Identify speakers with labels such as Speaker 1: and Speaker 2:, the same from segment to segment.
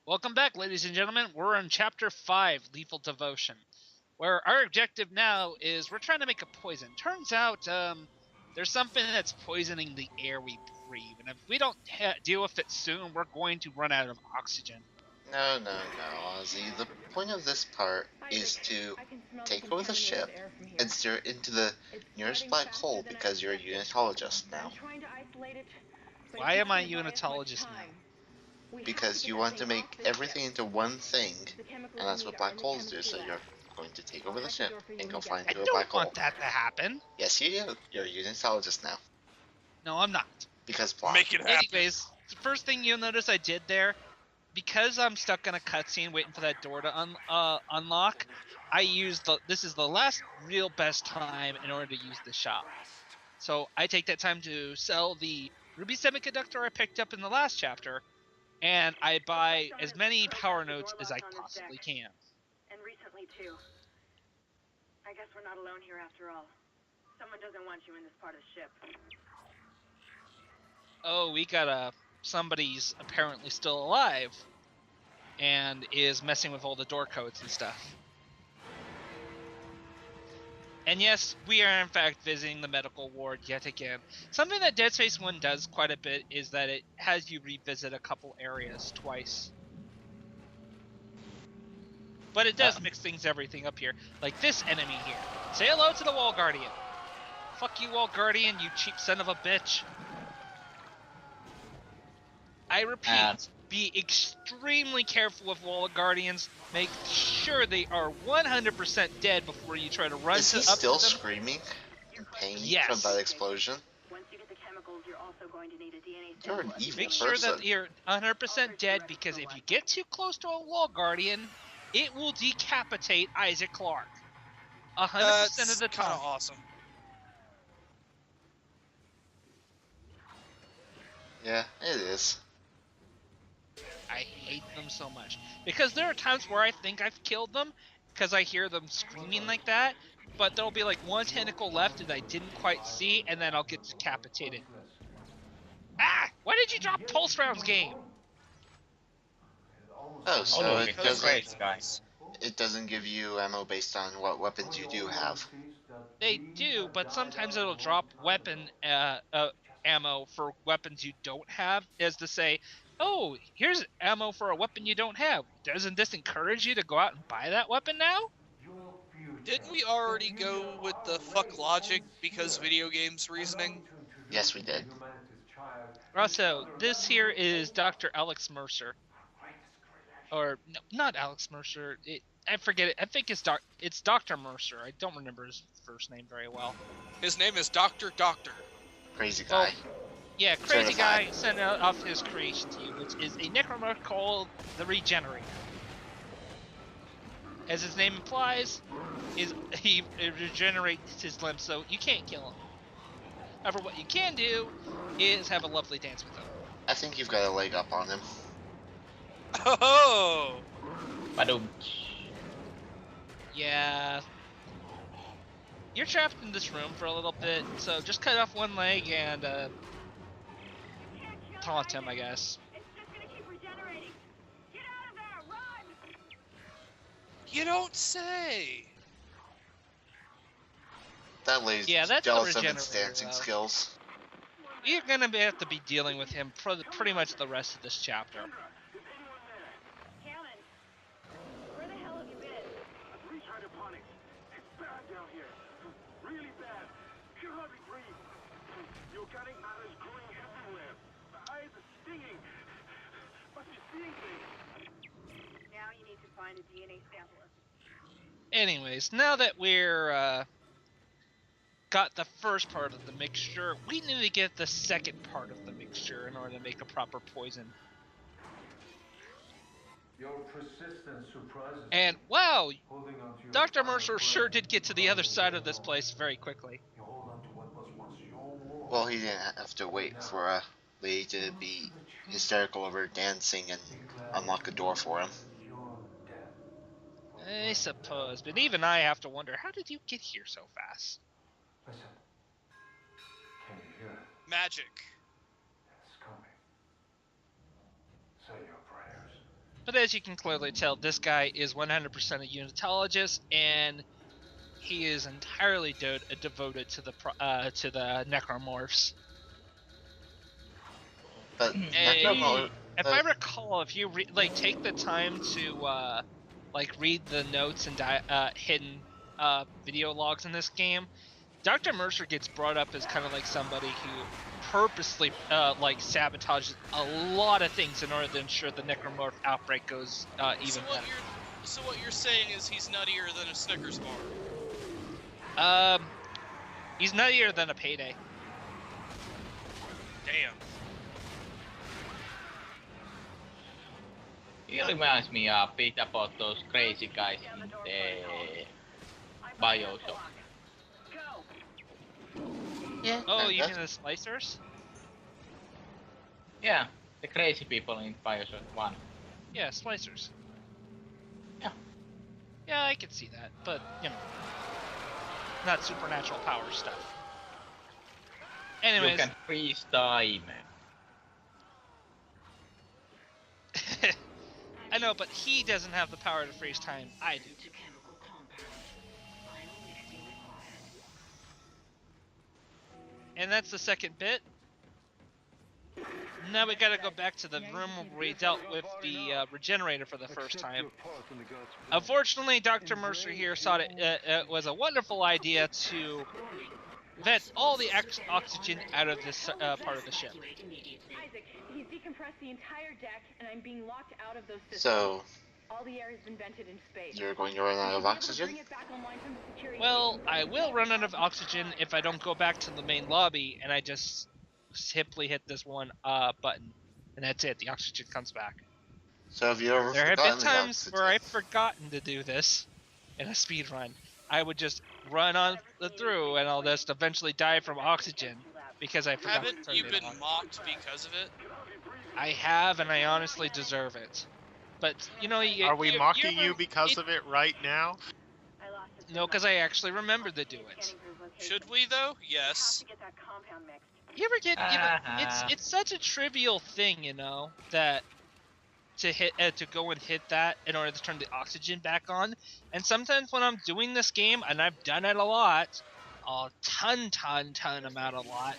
Speaker 1: Welcome back, ladies and gentlemen. We're on Chapter 5, Lethal Devotion, where our objective now is we're trying to make a poison. Turns out there's something that's poisoning the air we breathe, and if we don't deal with it soon, we're going to run out of oxygen.
Speaker 2: No, Ozzy. The point of this part is to take over the ship and steer it into the nearest black hole because you're a unitologist now.
Speaker 1: Why am I a unitologist now?
Speaker 2: Because you want to make everything into one thing, and that's what black holes do, so you're going to take over the ship and go fly
Speaker 1: I
Speaker 2: into a
Speaker 1: don't
Speaker 2: black hole.
Speaker 1: want that to happen.
Speaker 2: Yes, you do. You're a unitologist now.
Speaker 1: No, I'm not.
Speaker 2: Because plot.
Speaker 3: Make it happen.
Speaker 1: Anyways, the first thing you'll notice I did there, because I'm stuck in a cutscene waiting for that door to unlock, I used this is the last real best time in order to use the shop. So I take that time to sell the Ruby Semiconductor I picked up in the last chapter, and I buy as many power nodes as I possibly can.
Speaker 4: And recently too. I guess we're not alone here after all. Someone doesn't want you in this part of the ship.
Speaker 1: Oh, we got somebody's apparently still alive and is messing with all the door codes and stuff. And yes, we are in fact visiting the medical ward yet again. Something that Dead Space 1 does quite a bit is that it has you revisit a couple areas twice. But it does mix everything up here. Like this enemy here. Say hello to the Wall Guardian. Fuck you, Wall Guardian, you cheap son of a bitch. I repeat, be extremely careful with Wall Guardians. Make sure they are 100% dead before you try to run
Speaker 2: Is
Speaker 1: to
Speaker 2: he
Speaker 1: up
Speaker 2: still
Speaker 1: to them.
Speaker 2: screaming in pain
Speaker 1: Yes.
Speaker 2: from that explosion?
Speaker 4: Once you get the chemicals, you're also going to need a DNA
Speaker 2: You're an
Speaker 4: sample of
Speaker 2: evil
Speaker 1: Make
Speaker 4: the
Speaker 1: sure
Speaker 2: person.
Speaker 1: that you're 100% dead, because if you get too close to a Wall Guardian, it will decapitate Isaac Clarke. 100% of the
Speaker 3: kind
Speaker 1: time.
Speaker 3: of awesome.
Speaker 2: Yeah, it is.
Speaker 1: I hate them so much. Because there are times where I think I've killed them, because I hear them screaming like that, but there'll be like one tentacle left that I didn't quite see, and then I'll get decapitated. Ah! Why did you drop pulse rounds, game?
Speaker 2: Oh, so it
Speaker 3: because
Speaker 2: doesn't,
Speaker 3: guys.
Speaker 2: it doesn't give you ammo based on what weapons you do have.
Speaker 1: They do, but sometimes it'll drop weapon ammo for weapons you don't have, as to say, oh, here's ammo for a weapon you don't have. Doesn't this encourage you to go out and buy that weapon now?
Speaker 3: Didn't we already go with the fuck logic because video games reasoning?
Speaker 2: Yes, we did.
Speaker 1: Also, this here is Dr. Alex Mercer. Or, no, not Alex Mercer. I forget it. I think it's Dr. Mercer. I don't remember his first name very well.
Speaker 3: His name is Dr. Doctor.
Speaker 2: Crazy guy.
Speaker 1: Yeah, crazy
Speaker 2: Certified.
Speaker 1: guy sent off his creation to you, which is a necromancer called the Regenerator. As his name implies, he regenerates his limbs, so you can't kill him. However, what you can do is have a lovely dance with him.
Speaker 2: I think you've got a leg up on him.
Speaker 3: Oh!
Speaker 1: Yeah. You're trapped in this room for a little bit, so just cut off one leg and taunt him, I guess.
Speaker 4: It's just gonna keep regenerating. Get out of there! Run!
Speaker 3: You don't say!
Speaker 2: That lady's
Speaker 1: Yeah, that's
Speaker 2: jealous
Speaker 1: the
Speaker 2: of its
Speaker 1: regenerator,
Speaker 2: dancing
Speaker 1: though.
Speaker 2: skills.
Speaker 1: You're gonna have to be dealing with him for pretty much the rest of this chapter.
Speaker 4: Cannon! Where the hell have you been?
Speaker 5: I've reached hydroponics. It's bad down here. Really bad. Can hardly breathe. The organic matter is growing everywhere. My eyes are stinging. Must be seeing things.
Speaker 4: Now you need to find a DNA sample of
Speaker 1: Anyways, now that we're got the first part of the mixture, we need to get the second part of the mixture in order to make a proper poison.
Speaker 6: Your persistence surprises
Speaker 1: And
Speaker 6: me.
Speaker 1: wow,
Speaker 6: Holding on to your
Speaker 1: Dr.
Speaker 6: final
Speaker 1: Mercer
Speaker 6: breath.
Speaker 1: sure did get to the other side of this place very quickly.
Speaker 6: You hold on to what was once your world.
Speaker 2: Well, he didn't have to wait for a lady to be hysterical over dancing and unlock a door for him.
Speaker 6: Your death.
Speaker 1: I suppose, but even I have to wonder, how did you get here so fast?
Speaker 6: Listen. Can you hear it?
Speaker 3: Magic.
Speaker 6: It's coming. Say your prayers.
Speaker 1: But as you can clearly tell, this guy is 100% a unitologist, and he is entirely devoted to the necromorphs.
Speaker 2: But
Speaker 1: And if I recall, if you take the time to read the notes and hidden video logs in this game, Dr. Mercer gets brought up as kind of like somebody who purposely sabotages a lot of things in order to ensure the necromorph outbreak goes even better.
Speaker 3: So what you're saying is he's nuttier than a Snickers bar.
Speaker 1: He's nuttier than a payday.
Speaker 3: Damn.
Speaker 7: He reminds me a bit about those crazy guys in the Bioshock.
Speaker 2: yeah.
Speaker 1: Oh, you mean the splicers?
Speaker 7: Yeah, the crazy people in Bioshock 1.
Speaker 1: Yeah, splicers.
Speaker 7: Yeah.
Speaker 1: Yeah, I can see that, but not supernatural power stuff. Anyways,
Speaker 7: You can freeze time.
Speaker 1: I know, but he doesn't have the power to freeze time. I do. And that's the second bit. Now we gotta go back to the room where we dealt with the regenerator for the first time. Unfortunately, Dr. Mercer here thought it was a wonderful idea to vent all the oxygen out of this part of the ship.
Speaker 4: Isaac, he's decompressed the entire deck, and I'm being locked out of those systems.
Speaker 2: So,
Speaker 4: all the air has been vented in space.
Speaker 2: you're going to run out of oxygen?
Speaker 4: Bring it back online from the security
Speaker 1: Well,
Speaker 4: station.
Speaker 1: I will run out of oxygen if I don't go back to the main lobby and I just simply hit this one button, and that's it. The oxygen comes back.
Speaker 2: So have you ever
Speaker 1: There have
Speaker 2: forgotten
Speaker 1: been
Speaker 2: the
Speaker 1: times
Speaker 2: oxygen?
Speaker 1: where I've forgotten to do this in a speed run. I would just run on through, and I'll just eventually die from oxygen because I forgot to
Speaker 3: Haven't
Speaker 1: turn
Speaker 3: you
Speaker 1: it
Speaker 3: been
Speaker 1: on.
Speaker 3: mocked because of it?
Speaker 1: I have, and I honestly deserve it. But
Speaker 8: Are we mocking you because of it right now?
Speaker 4: I lost it.
Speaker 1: No, because I actually remembered to do it.
Speaker 3: Should we though? Yes.
Speaker 4: To get that compound mixed.
Speaker 1: You ever get? It's such a trivial thing, that to go and hit that in order to turn the oxygen back on. And sometimes when I'm doing this game, and I've done it a lot, a ton amount a lot,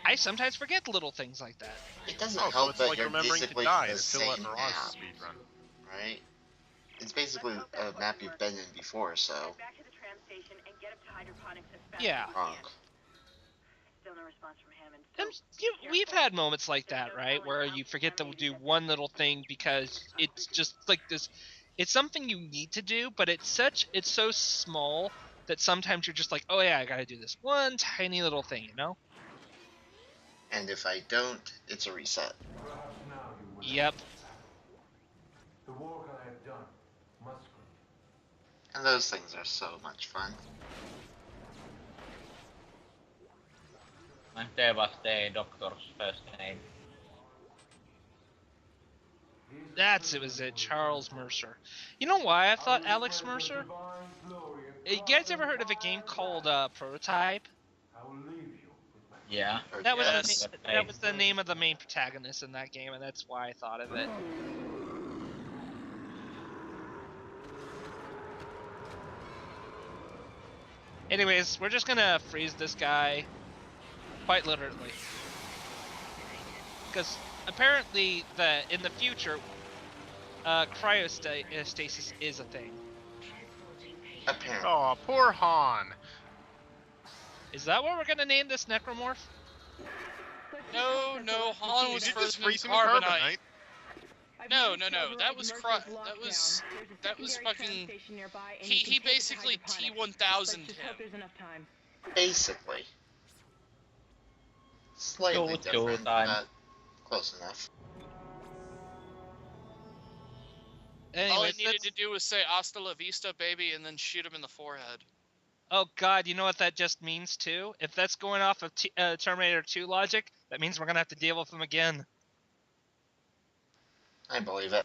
Speaker 1: I sometimes forget little things like that.
Speaker 2: It doesn't
Speaker 8: Oh, so
Speaker 2: help
Speaker 8: it's
Speaker 2: that
Speaker 8: like
Speaker 2: you're
Speaker 8: remembering to
Speaker 2: basically
Speaker 8: die
Speaker 2: the
Speaker 8: and still let
Speaker 2: same
Speaker 8: Mirage
Speaker 2: map,
Speaker 8: speedrun.
Speaker 2: right? It's basically a map you've been in before, so
Speaker 4: Back to the tram station and get up to hydroponics as fast
Speaker 1: Yeah.
Speaker 4: as
Speaker 2: wrong.
Speaker 4: Still no response from Hammond.
Speaker 1: We've had moments like that, right, where you forget to do one little thing because it's just like this. It's something you need to do, but it's so small that sometimes you're just like, oh yeah, I gotta do this one tiny little thing,
Speaker 2: And if I don't, it's a reset.
Speaker 6: Perhaps now you will.
Speaker 1: Yep.
Speaker 6: The work I have done must continue.
Speaker 2: And those things are so much fun.
Speaker 7: And there was the doctor's first name.
Speaker 1: It was it, Charles Mercer. You know why I thought Alex Mercer? You guys ever heard of a game called Prototype?
Speaker 6: I will leave you with my
Speaker 7: Yeah.
Speaker 1: That was
Speaker 3: Yes.
Speaker 1: that was the name of the main protagonist in that game, and that's why I thought of it. Anyways, we're just gonna freeze this guy, quite literally, because apparently in the future, cryostasis is a thing.
Speaker 2: Apparently.
Speaker 8: Oh, poor Han.
Speaker 1: Is that what we're gonna name this necromorph?
Speaker 3: No, Han
Speaker 8: Did
Speaker 3: was
Speaker 8: you just
Speaker 3: frozen in
Speaker 8: freeze him
Speaker 3: carbonite.
Speaker 8: carbonite?
Speaker 3: No, that was that was fucking. He basically T1000'd him.
Speaker 2: Basically. Slightly
Speaker 7: Two
Speaker 2: different,
Speaker 7: time.
Speaker 2: but close enough.
Speaker 3: All I
Speaker 1: Anyways,
Speaker 3: needed to do was say "Hasta la vista, baby," and then shoot him in the forehead.
Speaker 1: oh god, you know what that just means too? If that's going off of Terminator 2 logic, that means we're gonna have to deal with him again.
Speaker 2: I believe it.